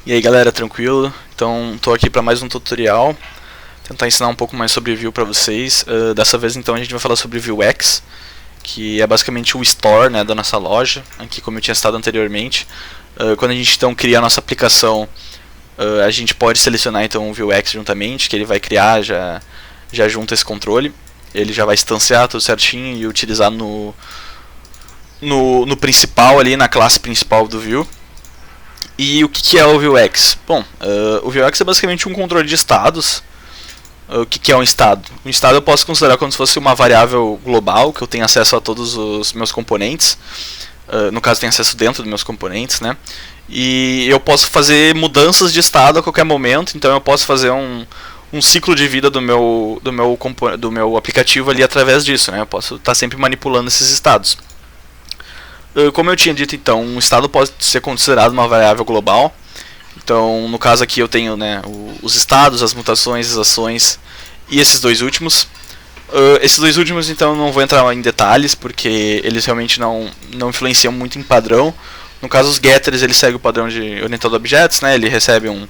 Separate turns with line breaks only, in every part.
E aí galera, tranquilo? Então estou aqui para mais um tutorial, tentar ensinar um pouco mais sobre Vue para vocês. Dessa vez então a gente vai falar sobre Vuex, que é basicamente o store, né, da nossa loja, aqui como eu tinha citado anteriormente. Quando a gente então cria a nossa aplicação, a gente pode selecionar então o Vuex juntamente, que ele vai criar, já junta esse controle. Ele já vai instanciar tudo certinho e utilizar no principal ali, na classe principal do Vue. E o que é o Vuex? Bom, o Vuex é basicamente um controle de estados. O que é um estado? Um estado eu posso considerar como se fosse uma variável global, que eu tenho acesso a todos os meus componentes. No caso, tenho acesso dentro dos meus componentes, né? E eu posso fazer mudanças de estado a qualquer momento, então eu posso fazer um ciclo de vida do meu aplicativo ali através disso, né? Eu posso estar sempre manipulando esses estados. Como eu tinha dito, então, um estado pode ser considerado uma variável global. Então, no caso aqui eu tenho, né, os estados, as mutações, as ações e esses dois últimos. Esses dois últimos, então, eu não vou entrar em detalhes, porque eles realmente não influenciam muito em padrão. No caso, os getters, eles seguem o padrão de orientado a objetos, né? Ele recebe um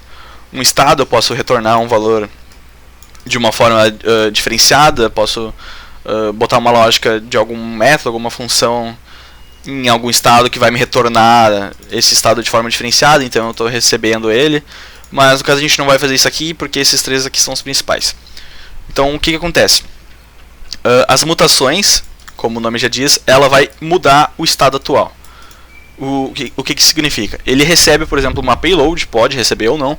estado, eu posso retornar um valor de uma forma diferenciada, posso botar uma lógica de algum método, alguma função em algum estado que vai me retornar esse estado de forma diferenciada, então eu estou recebendo ele. Mas no caso a gente não vai fazer isso aqui, porque esses três aqui são os principais. Então o que acontece? As mutações, como o nome já diz, ela vai mudar o estado atual. O que significa? Ele recebe, por exemplo, uma payload, pode receber ou não,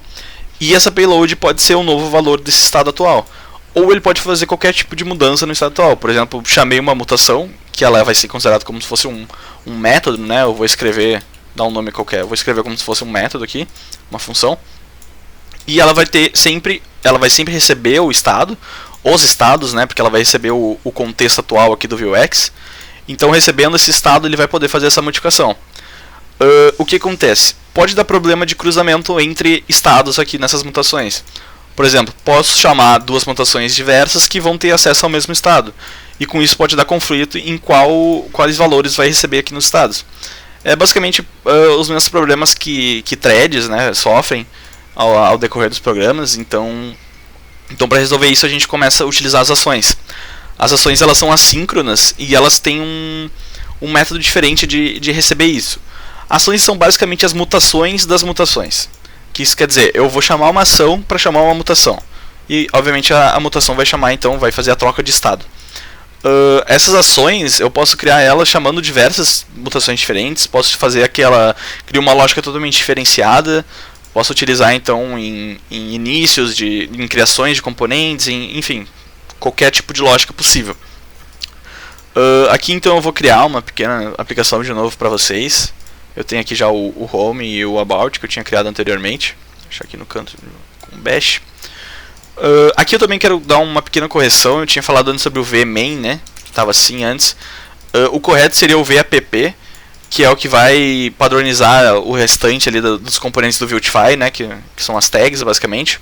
e essa payload pode ser o novo valor desse estado atual. Ou ele pode fazer qualquer tipo de mudança no estado atual. Por exemplo, chamei uma mutação, que ela vai ser considerada como se fosse um método, né? Eu vou escrever, dar um nome qualquer, eu vou escrever como se fosse um método aqui, uma função. E ela vai sempre receber o estado, os estados, né? Porque ela vai receber o contexto atual aqui do Vuex. Então, recebendo esse estado, ele vai poder fazer essa modificação. O que acontece? Pode dar problema de cruzamento entre estados aqui nessas mutações. Por exemplo, posso chamar duas mutações diversas que vão ter acesso ao mesmo estado. E com isso pode dar conflito em quais valores vai receber aqui nos estados. É basicamente os mesmos problemas que threads, né, sofrem ao decorrer dos programas. Então para resolver isso a gente começa a utilizar as ações. As ações elas são assíncronas e elas têm um método diferente de receber isso. Ações são basicamente as mutações das mutações. Que isso quer dizer, eu vou chamar uma ação para chamar uma mutação. E obviamente a mutação vai chamar, então vai fazer a troca de estado. Essas ações eu posso criar elas chamando diversas mutações diferentes. Posso fazer criar uma lógica totalmente diferenciada. Posso utilizar então em inícios, em criações de componentes, enfim, qualquer tipo de lógica possível. Aqui então eu vou criar uma pequena aplicação de novo para vocês. Eu tenho aqui já o home e o about que eu tinha criado anteriormente. Vou deixar aqui no canto com bash. Aqui eu também quero dar uma pequena correção. Eu tinha falado antes sobre o vmain, né? Que estava assim antes. O correto seria o vapp, que é o que vai padronizar o restante ali dos componentes do Vuetify, né? Que são as tags basicamente.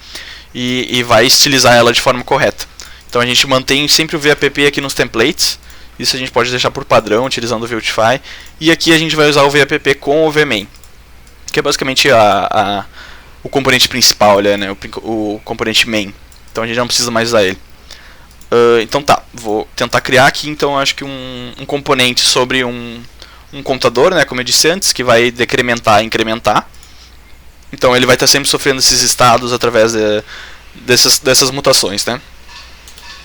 E vai estilizar ela de forma correta. Então a gente mantém sempre o vapp aqui nos templates. Isso a gente pode deixar por padrão, utilizando o Vuetify. E aqui a gente vai usar o vapp com o vmain, que é basicamente o componente principal, né? O componente main. Então a gente não precisa mais usar ele. Então tá, vou tentar criar aqui então acho que um componente sobre um contador, né? Como eu disse antes, que vai decrementar e incrementar. Então ele vai estar sempre sofrendo esses estados através dessas mutações, né?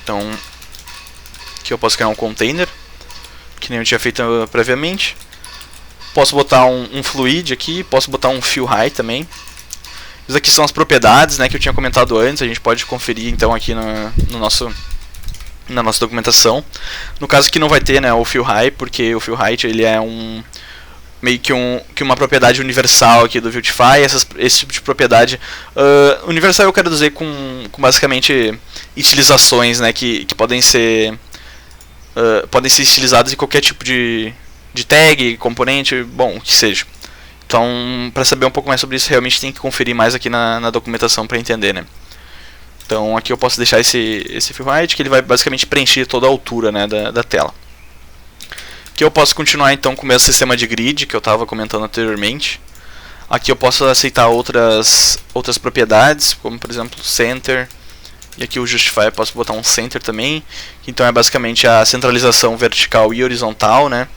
Então aqui eu posso criar um container, que nem eu tinha feito previamente. Posso botar um fluid aqui, posso botar um fill high também. Isso aqui são as propriedades, né, que eu tinha comentado antes. A gente pode conferir então aqui na nossa documentação. No caso aqui não vai ter, né, o fill high, porque o fill height ele é meio que uma propriedade universal aqui do Vuetify. Esse tipo de propriedade universal eu quero dizer com basicamente estilizações, né, que podem ser estilizadas em qualquer tipo de tag, componente, bom, o que seja. Então, para saber um pouco mais sobre isso, realmente tem que conferir mais aqui na documentação para entender, né? Então, aqui eu posso deixar esse fill height, que ele vai basicamente preencher toda a altura, né, da tela. Aqui eu posso continuar então com o meu sistema de grid, que eu estava comentando anteriormente. Aqui eu posso aceitar outras propriedades, como por exemplo center. E aqui o justify eu posso botar um center também. Então é basicamente a centralização vertical e horizontal, né?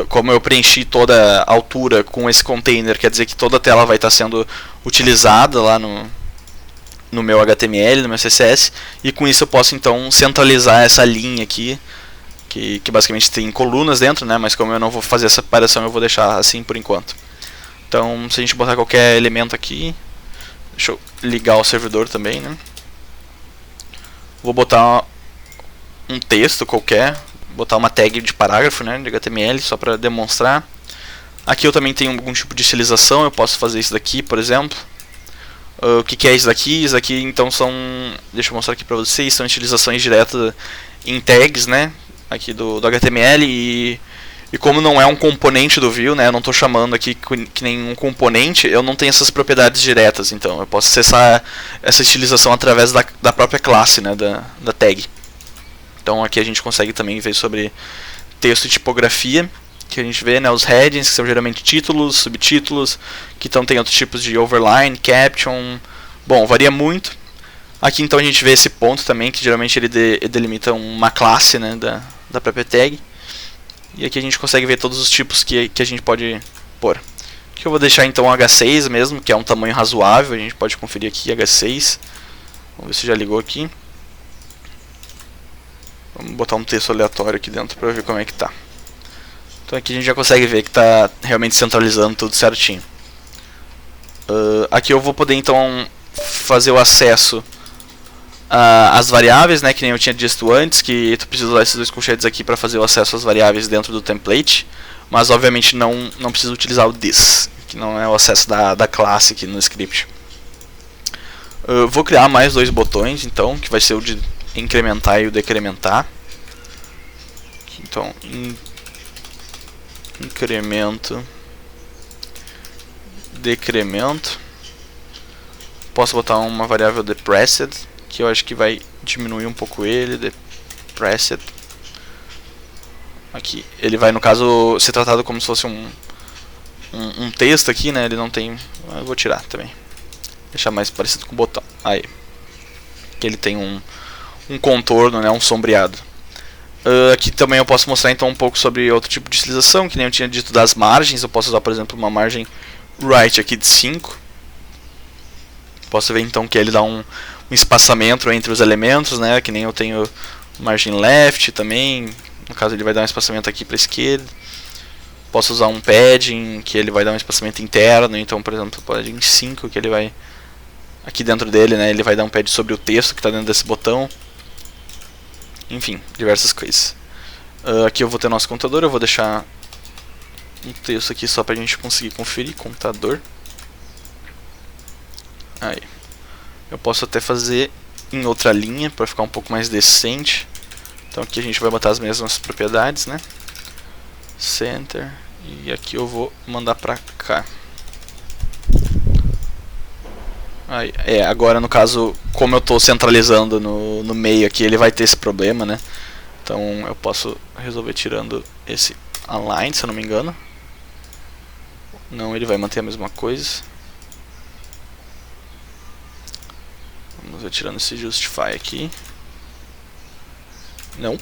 Como eu preenchi toda a altura com esse container, quer dizer que toda a tela vai estar sendo utilizada lá no meu HTML, no meu CSS. E com isso eu posso então centralizar essa linha aqui, que basicamente tem colunas dentro, né? Mas como eu não vou fazer essa separação, eu vou deixar assim por enquanto. Então se a gente botar qualquer elemento aqui, deixa eu ligar o servidor também, né? Vou botar um texto qualquer, botar uma tag de parágrafo, né, de HTML, só para demonstrar. Aqui eu também tenho algum tipo de estilização, eu posso fazer isso daqui, por exemplo. O que é isso daqui? Isso daqui então são, deixa eu mostrar aqui para vocês, são estilizações diretas em tags, né, aqui do HTML. E como não é um componente do Vue, né, eu não estou chamando aqui que nem um componente, eu não tenho essas propriedades diretas, então eu posso acessar essa estilização através da própria classe, né, da tag. Então aqui a gente consegue também ver sobre texto e tipografia, que a gente vê, né, os headings, que são geralmente títulos, subtítulos, que então tem outros tipos de overline, caption, bom, varia muito. Aqui então a gente vê esse ponto também, que geralmente ele delimita uma classe, né, da própria tag. E aqui a gente consegue ver todos os tipos que a gente pode pôr. Aqui eu vou deixar então H6 mesmo, que é um tamanho razoável. A gente pode conferir aqui H6. Vamos ver se já ligou aqui. Vamos botar um texto aleatório aqui dentro para ver como é que tá. Então aqui a gente já consegue ver que está realmente centralizando tudo certinho. Aqui eu vou poder então fazer o acesso as variáveis, né, que nem eu tinha dito antes, que tu precisa usar esses dois colchetes aqui para fazer o acesso às variáveis dentro do template, mas obviamente não precisa utilizar o this, que não é o acesso da classe aqui no script. Vou criar mais dois botões, então, que vai ser o de incrementar e o decrementar. Então, incremento, decremento. Posso botar uma variável depressed, que eu acho que vai diminuir um pouco ele, depressed. Aqui, ele vai no caso ser tratado como se fosse um texto aqui, né? Ele não tem, eu vou tirar também, deixar mais parecido com o botão. Aí, que ele tem um contorno, né? Um sombreado. Aqui também eu posso mostrar então um pouco sobre outro tipo de estilização, que nem eu tinha dito das margens. Eu posso usar, por exemplo, uma margem right aqui de 5. Posso ver então que ele dá um espaçamento entre os elementos, né? Que nem eu tenho margem left também. No caso ele vai dar um espaçamento aqui para a esquerda. Posso usar um padding, que ele vai dar um espaçamento interno. Então, por exemplo, padding 5, que ele vai aqui dentro dele, né? Ele vai dar um pad sobre o texto que está dentro desse botão. Enfim, diversas coisas. Aqui eu vou ter nosso computador. Eu vou deixar um texto aqui só para a gente conseguir conferir. Computador. Aí. Eu posso até fazer em outra linha para ficar um pouco mais decente. Então aqui a gente vai botar as mesmas propriedades, né? Center. E aqui eu vou mandar para cá. Aí, agora no caso, como eu estou centralizando no meio aqui, ele vai ter esse problema, né? Então eu posso resolver tirando esse align, se eu não me engano. Não, ele vai manter a mesma coisa. Vamos ver, tirando esse justify aqui. Não,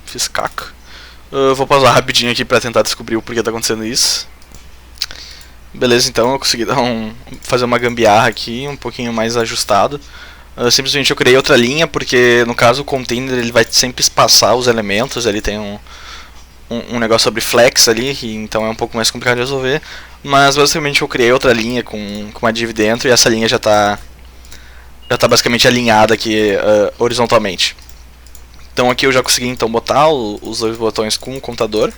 fiz caca. Vou pausar rapidinho aqui para tentar descobrir o porquê está acontecendo isso. Beleza, então eu consegui fazer uma gambiarra aqui, um pouquinho mais ajustado. Simplesmente eu criei outra linha, porque no caso o container ele vai sempre espaçar os elementos. Ele tem um negócio sobre flex ali, então é um pouco mais complicado de resolver. Mas basicamente eu criei outra linha com uma div dentro, e essa linha já está basicamente alinhada aqui horizontalmente. Então aqui eu já consegui então botar os dois botões com o computador.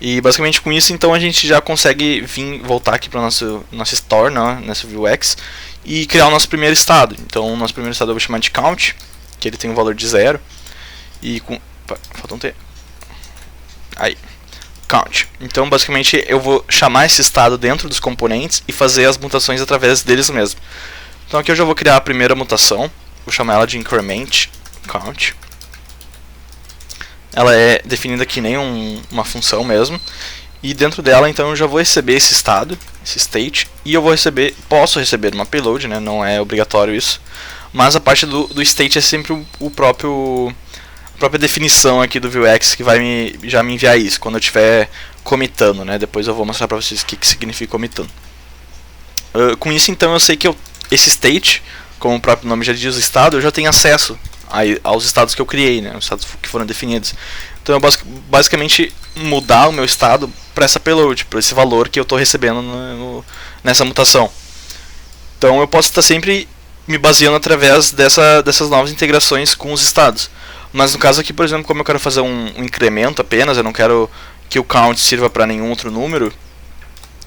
E basicamente com isso então a gente já consegue voltar aqui para o nosso store, né, nesse Vuex, e criar o nosso primeiro estado. Então o nosso primeiro estado eu vou chamar de count, que ele tem um valor de 0. E com... falta um T. Aí. Count. Então basicamente eu vou chamar esse estado dentro dos componentes e fazer as mutações através deles mesmos. Então aqui eu já vou criar a primeira mutação. Vou chamar ela de increment count. Ela é definida que nem uma função mesmo. E dentro dela então eu já vou receber esse estado. esse state, e eu posso receber uma payload, né, não é obrigatório isso, mas a parte do state é sempre a própria definição aqui do Vuex que vai já me enviar isso, quando eu estiver comitando, né, depois eu vou mostrar para vocês o que significa comitando. Com isso então eu sei que esse state, como o próprio nome já diz, o estado, eu já tenho acesso aos estados que eu criei, né, os estados que foram definidos. Então eu basicamente mudar o meu estado para essa payload, para esse valor que eu estou recebendo nessa mutação. Então eu posso estar sempre me baseando através dessas novas integrações com os estados. Mas no caso aqui, por exemplo, como eu quero fazer um incremento apenas, eu não quero que o count sirva para nenhum outro número,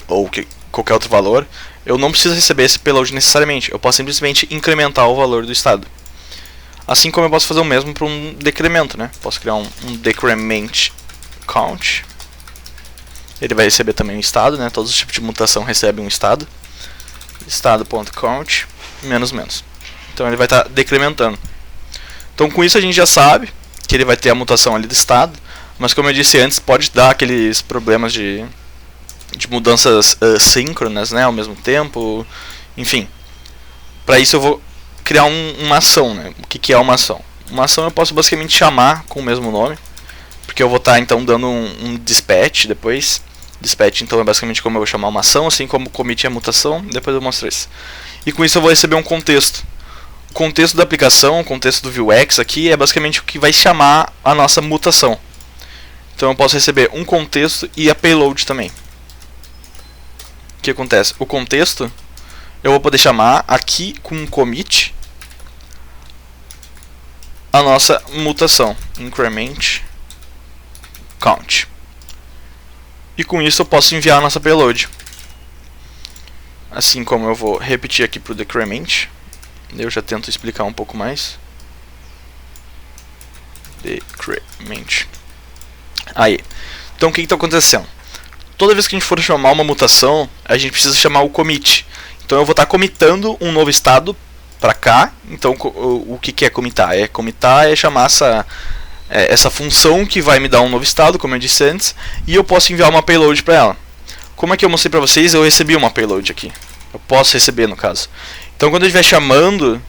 ou qualquer outro valor, eu não preciso receber esse payload necessariamente, eu posso simplesmente incrementar o valor do estado. Assim como eu posso fazer o mesmo para um decremento, né? Posso criar um decrement count. Ele vai receber também um estado, né? Todos os tipos de mutação recebem um estado. Estado.count menos. Então ele vai estar decrementando. Então com isso a gente já sabe que ele vai ter a mutação ali do estado, mas como eu disse antes, pode dar aqueles problemas de mudanças síncronas, né, ao mesmo tempo, enfim. Para isso eu vou criar uma ação, né? O que é uma ação? Uma ação eu posso basicamente chamar com o mesmo nome, porque eu vou estar então dando um dispatch depois. Dispatch então é basicamente como eu vou chamar uma ação, assim como commit é a mutação, depois eu mostro isso. E com isso eu vou receber um contexto. O contexto da aplicação, o contexto do Vuex aqui é basicamente o que vai chamar a nossa mutação. Então eu posso receber um contexto e a payload também. O que acontece? O contexto eu vou poder chamar aqui com um commit a nossa mutação, increment count. E com isso eu posso enviar a nossa payload. Assim como eu vou repetir aqui para o decrement, eu já tento explicar um pouco mais. Decrement. Aí. Então o que está acontecendo? Toda vez que a gente for chamar uma mutação, a gente precisa chamar o commit. Então eu vou estar commitando um novo estado para cá. Então o que é commitar? Commitar é chamar essa função que vai me dar um novo estado, como eu disse antes, e eu posso enviar uma payload para ela. Como é que eu mostrei para vocês? Eu recebi uma payload aqui. Eu posso receber, no caso. Então quando eu estiver chamando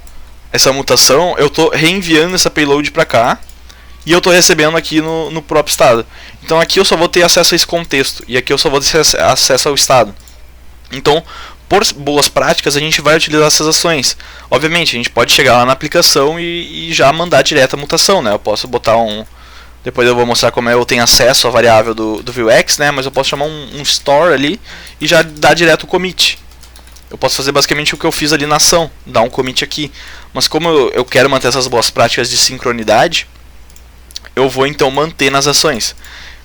essa mutação, eu estou reenviando essa payload para cá, e eu estou recebendo aqui no próprio estado. Então aqui eu só vou ter acesso a esse contexto, e aqui eu só vou ter acesso ao estado. Então, por boas práticas, a gente vai utilizar essas ações. Obviamente, a gente pode chegar lá na aplicação e já mandar direto a mutação, né? Eu posso botar depois eu vou mostrar como eu tenho acesso à variável do Vuex, né? Mas eu posso chamar um store ali e já dar direto o commit. Eu posso fazer basicamente o que eu fiz ali na ação, dar um commit aqui. Mas como eu quero manter essas boas práticas de sincronidade, eu vou então manter nas ações.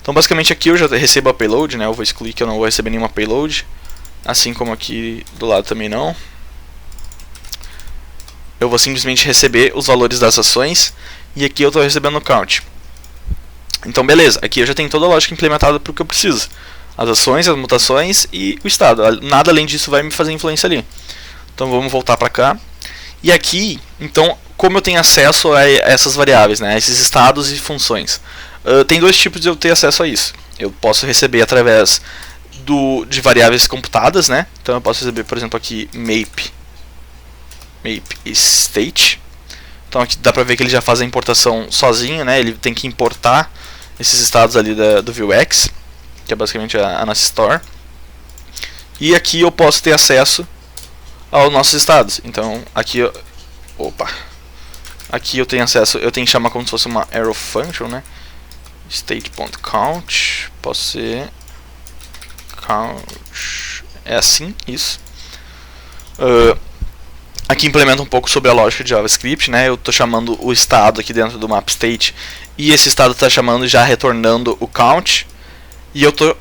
Então basicamente aqui eu já recebo a payload, né? Eu vou excluir que eu não vou receber nenhuma payload. Assim como aqui do lado também não. Eu vou simplesmente receber os valores das ações. E aqui eu estou recebendo o count. Então beleza, aqui eu já tenho toda a lógica implementada para o que eu preciso. As ações, as mutações e o estado. Nada além disso vai me fazer influência ali. Então vamos voltar para cá. E aqui, então, como eu tenho acesso a essas variáveis, né, a esses estados e funções? Tem dois tipos de eu ter acesso a isso. Eu posso receber através de variáveis computadas, né? Então eu posso receber, por exemplo, aqui map state. Então aqui dá pra ver que ele já faz a importação sozinho, né? Ele tem que importar esses estados ali do Vuex, que é basicamente a nossa store. E aqui eu posso ter acesso aos nossos estados. Então aqui aqui eu tenho acesso, eu tenho que chamar como se fosse uma arrow function, né? State.count, posso ser count, é assim, isso. Aqui implementa um pouco sobre a lógica de JavaScript, né? Eu estou chamando o estado aqui dentro do map state e esse estado está chamando já retornando o count, e eu estou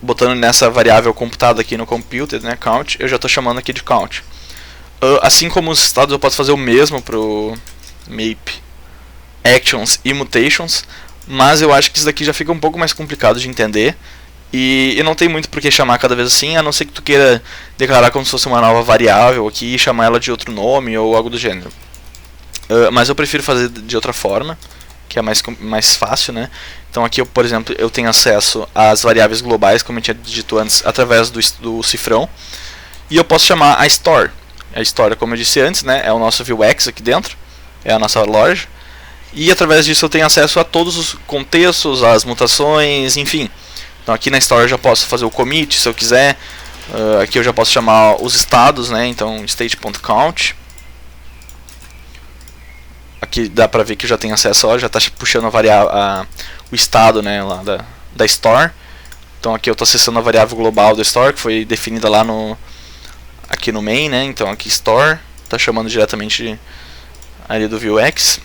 botando nessa variável computada aqui no computed, né, count, eu já estou chamando aqui de count. Assim como os estados eu posso fazer o mesmo para o map actions e mutations, mas eu acho que isso daqui já fica um pouco mais complicado de entender. E não tem muito por que chamar cada vez assim, a não ser que tu queira declarar como se fosse uma nova variável aqui e chamar ela de outro nome ou algo do gênero. Mas eu prefiro fazer de outra forma, que é mais fácil, né? Então aqui, por exemplo, eu tenho acesso às variáveis globais, como eu tinha dito antes, através do cifrão. E eu posso chamar a store. A store, como eu disse antes, né, é o nosso Vuex aqui dentro, é a nossa loja. E através disso eu tenho acesso a todos os contextos, as mutações, enfim. Então aqui na store eu já posso fazer o commit, se eu quiser. Aqui eu já posso chamar os estados, né? Então state.count. Aqui dá pra ver que eu já tenho acesso, ó, já está puxando o estado, né, lá da store. Então aqui eu estou acessando a variável global da store, que foi definida lá aqui no main, né? Então aqui store, está chamando diretamente ali do Vuex.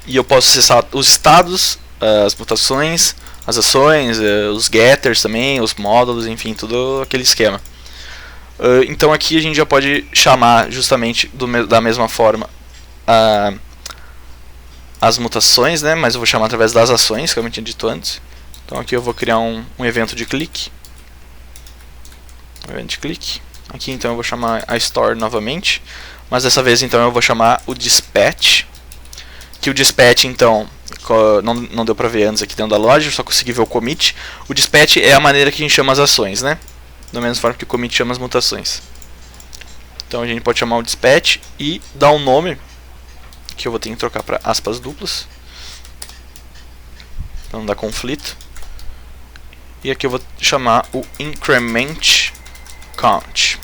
E eu posso acessar os estados, as mutações, as ações, os getters também, os módulos, enfim, tudo aquele esquema. Então aqui a gente já pode chamar justamente da mesma forma as mutações, né? Mas eu vou chamar através das ações, como eu tinha dito antes. Então aqui eu vou criar um evento de clique. Aqui então eu vou chamar a store novamente, mas dessa vez então eu vou chamar o dispatch. Que o dispatch então não deu pra ver antes aqui dentro da loja, só consegui ver o commit. O dispatch é a maneira que a gente chama as ações, né? Da mesma forma que o commit chama as mutações. Então a gente pode chamar o dispatch e dar um nome, que eu vou ter que trocar para aspas duplas, para não dar conflito. E aqui eu vou chamar o increment count.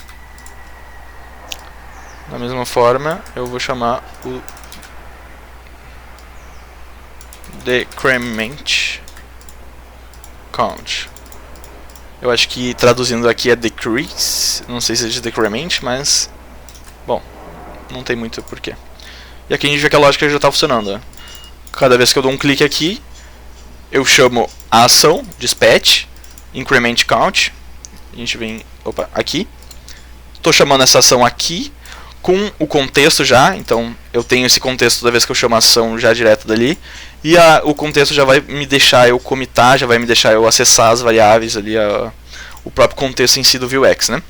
Da mesma forma eu vou chamar o decrement count. Eu acho que traduzindo aqui é decrease, não sei se é de decrement, mas bom, não tem muito porquê. E aqui a gente vê que a lógica já está funcionando, né? Cada vez que eu dou um clique aqui, eu chamo a ação dispatch increment count. A gente vem, aqui. Estou chamando essa ação aqui com o contexto já, então eu tenho esse contexto toda vez que eu chamo a ação já direto dali. E o contexto já vai me deixar eu commitar, já vai me deixar eu acessar as variáveis ali, o próprio contexto em si do Vuex, né?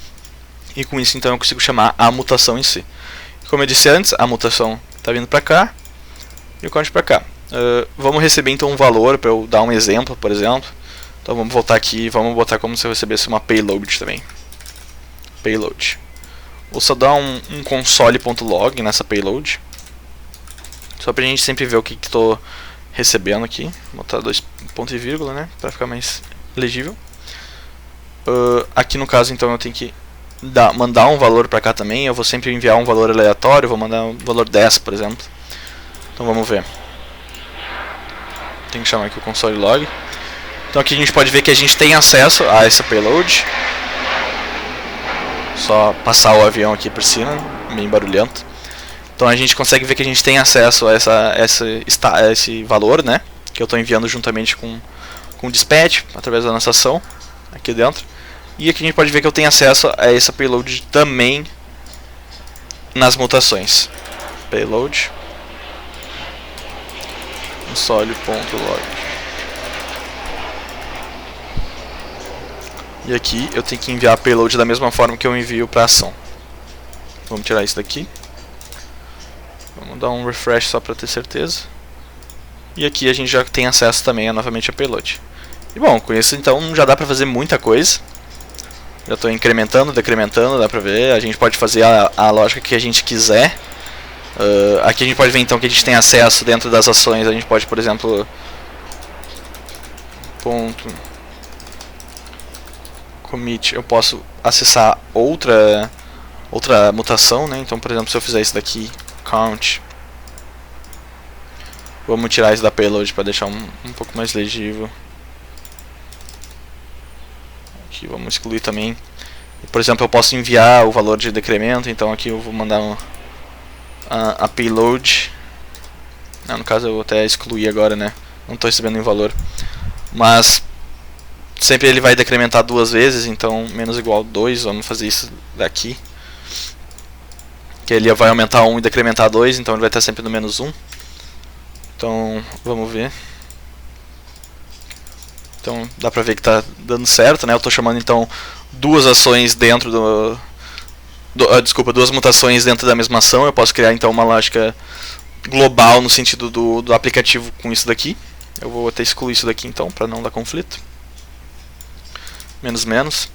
E com isso então eu consigo chamar a mutação em si. Como eu disse antes, a mutação está vindo para cá e o count para cá. Vamos receber então um valor para eu dar um exemplo, por exemplo. Então vamos voltar aqui e vamos botar como se eu recebesse uma payload também. Payload. Vou só dar um console.log nessa payload, só para a gente sempre ver o que estou recebendo aqui. Vou botar 2 pontos e vírgula, né, para ficar mais legível. Aqui no caso então eu tenho que mandar um valor para cá também. Eu vou sempre enviar um valor aleatório, vou mandar um valor 10, por exemplo. Então vamos ver. Tem que chamar aqui o console log. Então aqui a gente pode ver que a gente tem acesso a essa payload. Só passar o avião aqui por cima, bem barulhento. Então a gente consegue ver que a gente tem acesso a esse valor, né, que eu estou enviando juntamente com o dispatch, através da nossa ação, aqui dentro. E aqui a gente pode ver que eu tenho acesso a essa payload também nas mutações. Payload console.log. E aqui eu tenho que enviar a payload da mesma forma que eu envio para a ação. Vamos tirar isso daqui. Vamos dar um refresh só para ter certeza. E aqui a gente já tem acesso também novamente a payload. E bom, com isso então já dá para fazer muita coisa. Já estou incrementando, decrementando, dá pra ver. A gente pode fazer a lógica que a gente quiser. Aqui a gente pode ver então que a gente tem acesso dentro das ações. A gente pode, por exemplo, commit, eu posso acessar outra mutação, né? Então, por exemplo, se eu fizer isso daqui, count, vamos tirar isso da payload para deixar um pouco mais legível. Aqui vamos excluir também. Por exemplo, eu posso enviar o valor de decremento, então aqui eu vou mandar a payload. Não, no caso eu vou até excluir agora, né? Não estou recebendo nenhum valor. Mas sempre ele vai decrementar 2 vezes, então menos igual 2, vamos fazer isso daqui. Que ele vai aumentar 1 e decrementar 2, então ele vai estar sempre no menos 1. Então, vamos ver. Então, dá pra ver que tá dando certo, né? Eu tô chamando então 2 ações dentro desculpa, 2 mutações dentro da mesma ação. Eu posso criar então uma lógica global no sentido do aplicativo com isso daqui. Eu vou até excluir isso daqui então, para não dar conflito. Menos.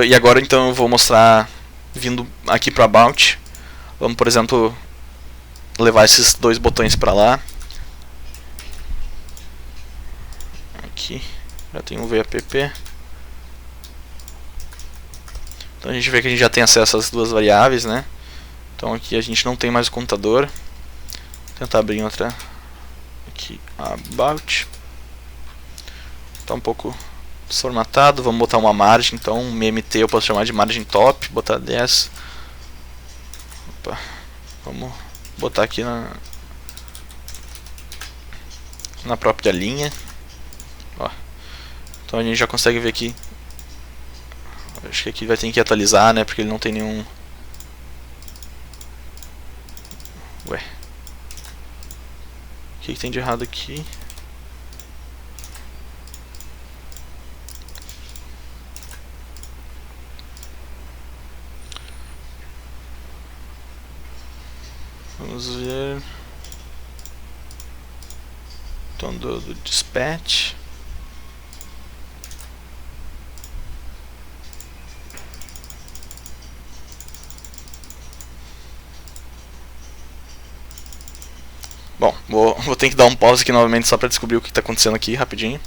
E agora então eu vou mostrar vindo aqui para About. Vamos, por exemplo, levar esses dois botões para lá. Aqui já tem um VAPP. Então a gente vê que a gente já tem acesso às duas variáveis, né? Então aqui a gente não tem mais o computador. Vou tentar abrir outra aqui, About. Tá um pouco desformatado, vamos botar uma margem, então um MMT eu posso chamar de margem top, botar 10. Opa, vamos botar aqui na própria linha. Ó. Então a gente já consegue ver aqui. Acho que aqui vai ter que atualizar, né, porque ele não tem nenhum... Ué, o que tem de errado aqui? Vamos ver. Então do dispatch. Bom, vou ter que dar um pause aqui novamente só para descobrir o que está acontecendo aqui rapidinho.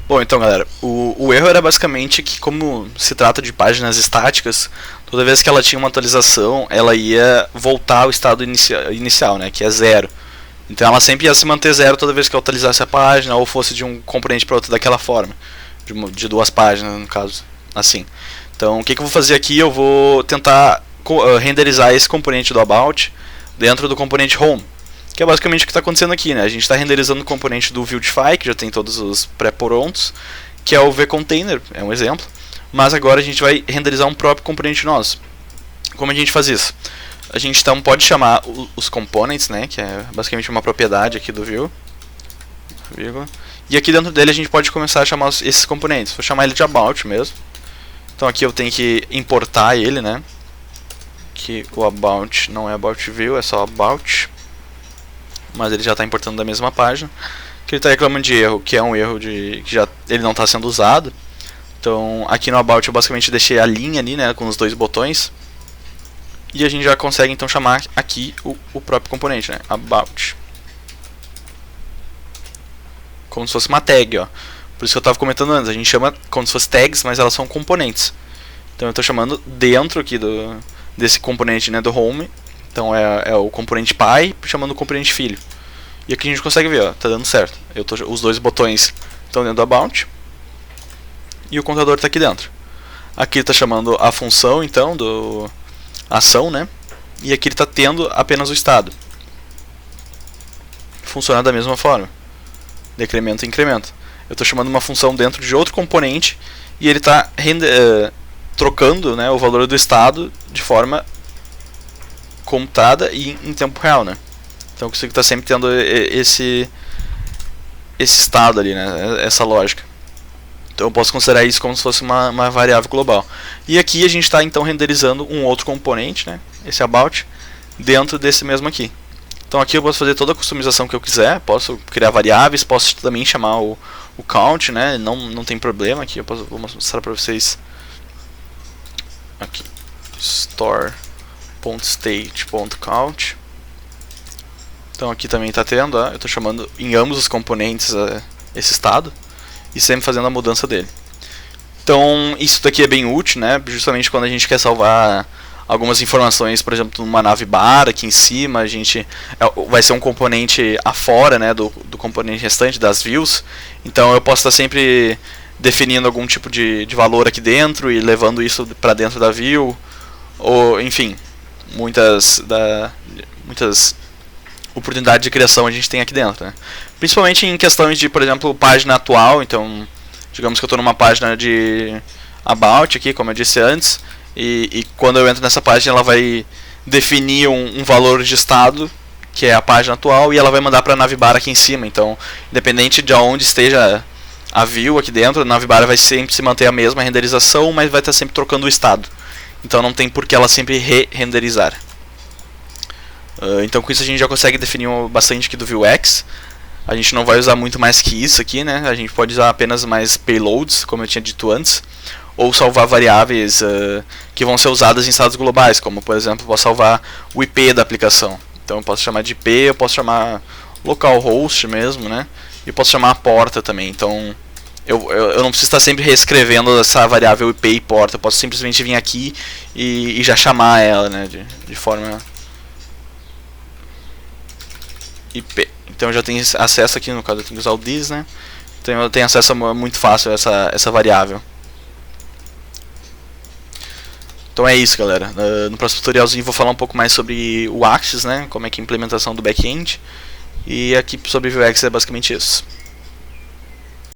Bom, então galera, o erro era basicamente que, como se trata de páginas estáticas, toda vez que ela tinha uma atualização, ela ia voltar ao estado inicial, né, que é 0. Então ela sempre ia se manter 0 toda vez que eu atualizasse a página, ou fosse de um componente para outro daquela forma. De duas páginas, no caso, assim. Então o que eu vou fazer aqui, eu vou tentar renderizar esse componente do About dentro do componente Home. Que é basicamente o que está acontecendo aqui, né? A gente está renderizando o componente do Vuetify, que já tem todos os pré-prontos, que é o vContainer, é um exemplo. Mas agora a gente vai renderizar um próprio componente nosso. Como a gente faz isso? A gente então pode chamar os components, né? Que é basicamente uma propriedade aqui do Vue. E aqui dentro dele a gente pode começar a chamar esses componentes. Vou chamar ele de About mesmo. Então aqui eu tenho que importar ele, né? Que o About não é About Vue, é só About. Mas ele já está importando da mesma página. Que ele está reclamando de erro, que é um erro que já ele não está sendo usado. Então aqui no About eu basicamente deixei a linha ali, né, com os dois botões. E a gente já consegue então chamar aqui o próprio componente, né, About. Como se fosse uma tag, ó. Por isso que eu estava comentando antes, a gente chama como se fosse tags, mas elas são componentes. Então eu estou chamando dentro aqui desse componente, né, do home. Então é o componente pai chamando o componente filho. E aqui a gente consegue ver, ó, tá dando certo. Os dois botões estão dentro do About. E o contador está aqui dentro. Aqui está chamando a função, então, ação, né? E aqui ele está tendo apenas o estado. Funciona da mesma forma. Decremento e incremento. Eu estou chamando uma função dentro de outro componente e ele está trocando, né, o valor do estado de forma computada e em tempo real, né? Então eu consigo estar sempre tendo esse estado ali, né? Essa lógica. Então eu posso considerar isso como se fosse uma variável global. E aqui a gente está então renderizando um outro componente, né? Esse About, dentro desse mesmo aqui. Então aqui eu posso fazer toda a customização que eu quiser, posso criar variáveis, posso também chamar o count, né? Não tem problema. Aqui vou mostrar para vocês aqui, store.state.count. Então aqui também está tendo, ó, eu estou chamando em ambos os componentes esse estado e sempre fazendo a mudança dele. Então isso daqui é bem útil, né? Justamente quando a gente quer salvar algumas informações, por exemplo, numa navbar aqui em cima, a gente vai ser um componente afora, né, do componente restante das views. Então eu posso estar sempre definindo algum tipo de valor aqui dentro e levando isso para dentro da view, ou enfim, muitas oportunidades de criação a gente tem aqui dentro, né? Principalmente em questões de, por exemplo, página atual. Então digamos que eu estou numa página de About aqui, como eu disse antes, e quando eu entro nessa página ela vai definir um valor de estado, que é a página atual, e ela vai mandar para a navbar aqui em cima. Então independente de onde esteja a view aqui dentro, a navbar vai sempre se manter a mesma renderização, mas vai estar sempre trocando o estado. Então não tem por que ela sempre re-renderizar. Então com isso a gente já consegue definir bastante aqui do Vuex. A gente não vai usar muito mais que isso aqui, né? A gente pode usar apenas mais payloads, como eu tinha dito antes, ou salvar variáveis que vão ser usadas em estados globais, como por exemplo, eu posso salvar o IP da aplicação. Então eu posso chamar de IP, eu posso chamar localhost mesmo, né? E eu posso chamar a porta também. Então eu não preciso estar sempre reescrevendo essa variável IP e porta. Eu posso simplesmente vir aqui e já chamar ela, né? De forma IP. Então eu já tenho acesso aqui, no caso eu tenho que usar o this, né? Então eu tenho acesso muito fácil a essa variável. Então é isso, galera. No próximo tutorialzinho vou falar um pouco mais sobre o Axis, né? Como é que é a implementação do back-end. E aqui sobre o Vuex é basicamente isso.